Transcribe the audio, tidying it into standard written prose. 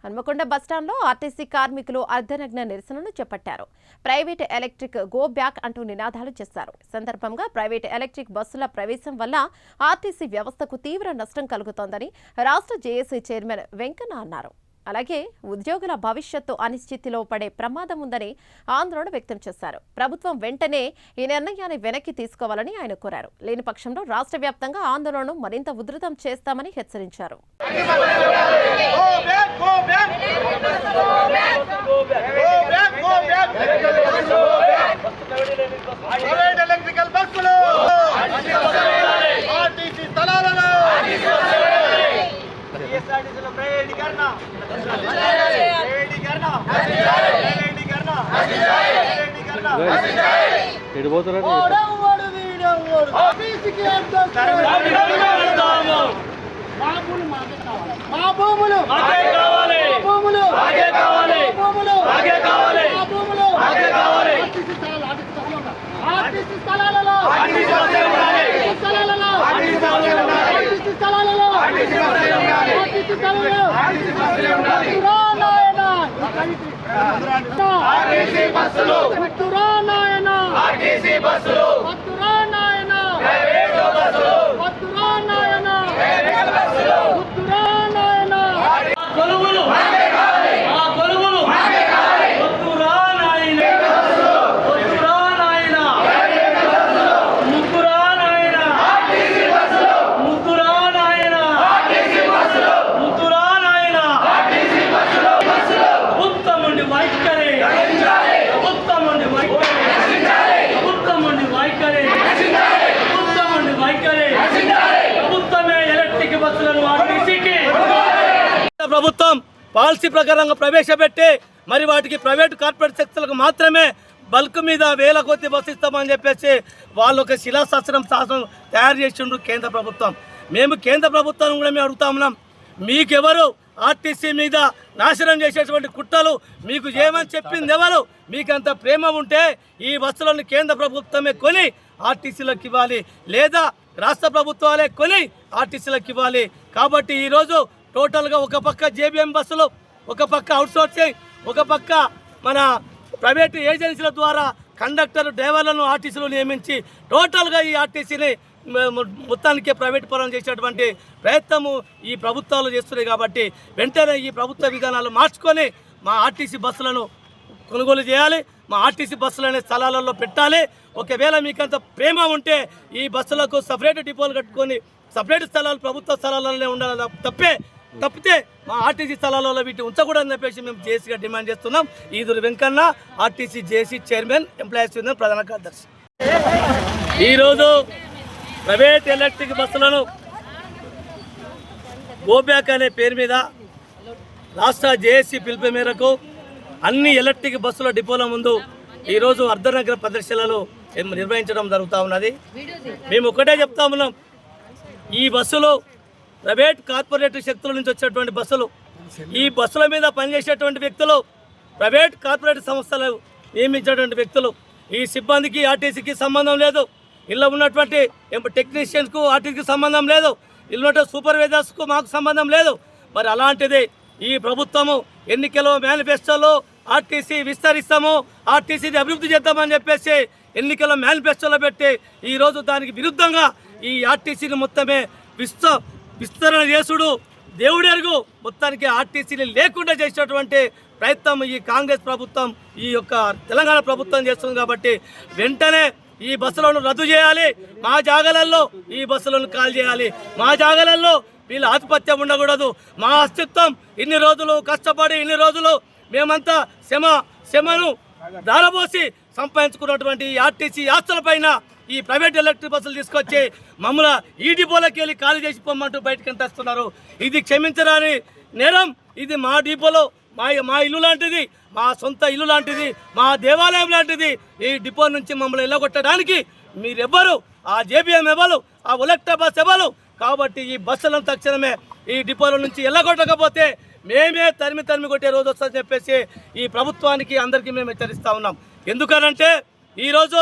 హన్మకొండ బస్టాండ్లో ఆర్టీసీ కార్మికులు అర్ధనగ్న నిరసనను చేపట్టారు. ప్రైవేట్ ఎలక్ట్రిక్ గో బ్యాక్ అంటూ నినాదాలు చేశారు. సందర్భంగా ప్రైవేట్ ఎలక్ట్రిక్ బస్సుల ప్రవేశం వల్ల ఆర్టీసీ వ్యవస్థకు తీవ్ర నష్టం కలుగుతోందని రాష్ట్ర జేఏసీ చైర్మన్ వెంకన్న అన్నారు. అలాగే ఉద్యోగుల భవిష్యత్తు అనిశ్చితిలో పడే ప్రమాదం ఉందని ఆందోళన వ్యక్తం చేశారు. ప్రభుత్వం వెంటనే ఈ నిర్ణయాన్ని వెనక్కి తీసుకోవాలని ఆయన కోరారు. లేని పక్షంలో రాష్ట్ర వ్యాప్తంగా ఆందోళనను మరింత ఉధృతం చేస్తామని హెచ్చరించారు. ప్రభుత్వం పాలసీ ప్రకారంగా ప్రవేశపెట్టి మరి వాటికి ప్రైవేట్ కార్పొరేట్ సెక్టర్లకు మాత్రమే బల్క్ మీద వేల కొద్ది బస్సు ఇస్తామని చెప్పేసి వాళ్ళు ఒక శిలాశాస్త్రం తయారు చేసిండ్రు కేంద్ర ప్రభుత్వం. మేము కేంద్ర ప్రభుత్వాన్ని కూడా మేము అడుగుతా ఉన్నాం, మీకెవరు ఆర్టీసీ మీద నాశనం చేసేటువంటి కుట్రలు మీకు ఏమని చెప్పింది ఎవరు? మీకంత ప్రేమ ఉంటే ఈ బస్సులను కేంద్ర ప్రభుత్వమే కొని ఆర్టీసీలకు ఇవ్వాలి, లేదా రాష్ట్ర ప్రభుత్వాలే కొని ఆర్టీసీలకు ఇవ్వాలి. కాబట్టి ఈరోజు టోటల్గా ఒక పక్క జేబీఎం బస్సులు, ఒక పక్క అవుట్సోర్సింగ్, ఒక పక్క మన ప్రైవేటు ఏజెన్సీల ద్వారా కండక్టర్ డ్రైవర్లను ఆర్టీసీలు నియమించి టోటల్గా ఈ ఆర్టీసీని మొత్తానికి ప్రైవేట్ పరం చేసేటువంటి ప్రయత్నము ఈ ప్రభుత్వాలు చేస్తున్నాయి. కాబట్టి వెంటనే ఈ ప్రభుత్వ విధానాలు మార్చుకొని మా ఆర్టీసీ బస్సులను కొనుగోలు చేయాలి, మా ఆర్టీసీ బస్సులనే స్థలాలలో పెట్టాలి. ఒకవేళ మీకంత ప్రేమ ఉంటే ఈ బస్సులకు సపరేట్ డిపోలు కట్టుకొని సపరేట్ స్థలాలు ప్రభుత్వ స్థలాలలోనే ఉండాలి తప్పితే మా ఆర్టీసీ స్థలాలలో వీటి ఉంచకూడదని చెప్పేసి మేము జేసీగా డిమాండ్ చేస్తున్నాం. Eduru Venkanna, RTC JC chairman, employees union ప్రధాన కార్యదర్శి. ఈరోజు ప్రైవేట్ ఎలక్ట్రిక్ బస్సులను గోబ్యాక్ అనే పేరు మీద రాష్ట్ర జేఏసీ పిలుపు మేరకు అన్ని ఎలక్ట్రిక్ బస్సుల డిపోల ముందు ఈరోజు అర్ధనగర ప్రదర్శనలు నిర్వహించడం జరుగుతూ ఉన్నది. మేము ఒకటే చెప్తా ఉన్నాం, ఈ బస్సులు ప్రైవేట్ కార్పొరేట్ శక్తుల నుంచి వచ్చేటువంటి బస్సులు. ఈ బస్సుల మీద పనిచేసేటువంటి వ్యక్తులు ప్రైవేట్ కార్పొరేట్ సంస్థలు నియమించేటువంటి వ్యక్తులు. ఈ సిబ్బందికి ఆర్టీసీకి సంబంధం లేదు, ఇలా ఉన్నటువంటి టెక్నీషియన్స్కు ఆర్టీసీకి సంబంధం లేదు, ఇలా ఉన్న సూపర్వైజర్స్కు మాకు సంబంధం లేదు. మరి అలాంటిది ఈ ప్రభుత్వము ఎన్నికల మేనిఫెస్టోలో ఆర్టీసీ విస్తరిస్తాము, ఆర్టీసీని అభివృద్ధి చేద్దామని చెప్పేసి ఎన్నికల మేనిఫెస్టోలో పెట్టి ఈరోజు దానికి విరుద్ధంగా ఈ ఆర్టీసీని మొత్తమే విస్తరణ చేసుడు దేవుడెరుగు మొత్తానికి ఆర్టీసీని లేకుండా చేసేటువంటి ప్రయత్నం ఈ కాంగ్రెస్ ప్రభుత్వం, ఈ యొక్క తెలంగాణ ప్రభుత్వం చేస్తుంది. కాబట్టి వెంటనే ఈ బస్సులను రద్దు చేయాలి, మా జాగాలలో ఈ బస్సులను కాల్ చేయాలి, మా జాగాలలో వీళ్ళ ఆధిపత్యం ఉండకూడదు. మా అస్తిత్వం ఇన్ని రోజులు కష్టపడి ఇన్ని రోజులు మేమంతా శ్రమను దారబోసి సంపాదించుకున్నటువంటి ఈ ఆర్టీసీ ఆస్తులపైన ఈ ప్రైవేట్ ఎలక్ట్రిక్ బస్సులు తీసుకొచ్చి మమ్మల్ని ఈ డిపోలోకి వెళ్ళి ఖాళీ చేసి పొమ్మంటూ బయటకు తెస్తున్నారు. ఇది క్షమించరాని నేరం. ఇది మా డిపోలో మా ఇల్లు లాంటిది, మా సొంత ఇల్లు లాంటిది, మా దేవాలయం లాంటిది. ఈ డిపో నుంచి మమ్మల్ని వెళ్ళగొట్టడానికి మీరెవ్వరు, ఆ జేబీఎం ఎవరు, ఆ ఎలక్ట్రిక్ బస్ ఎవరు? కాబట్టి ఈ బస్సులను తక్షణమే ఈ డిపోల నుంచి వెళ్ళగొట్టకపోతే మేమే తరిమి కొట్టే రోజు వస్తుందని చెప్పేసి ఈ ప్రభుత్వానికి అందరికీ మేము హెచ్చరిస్తూ ఉన్నాం. ఎందుకనంటే ఈరోజు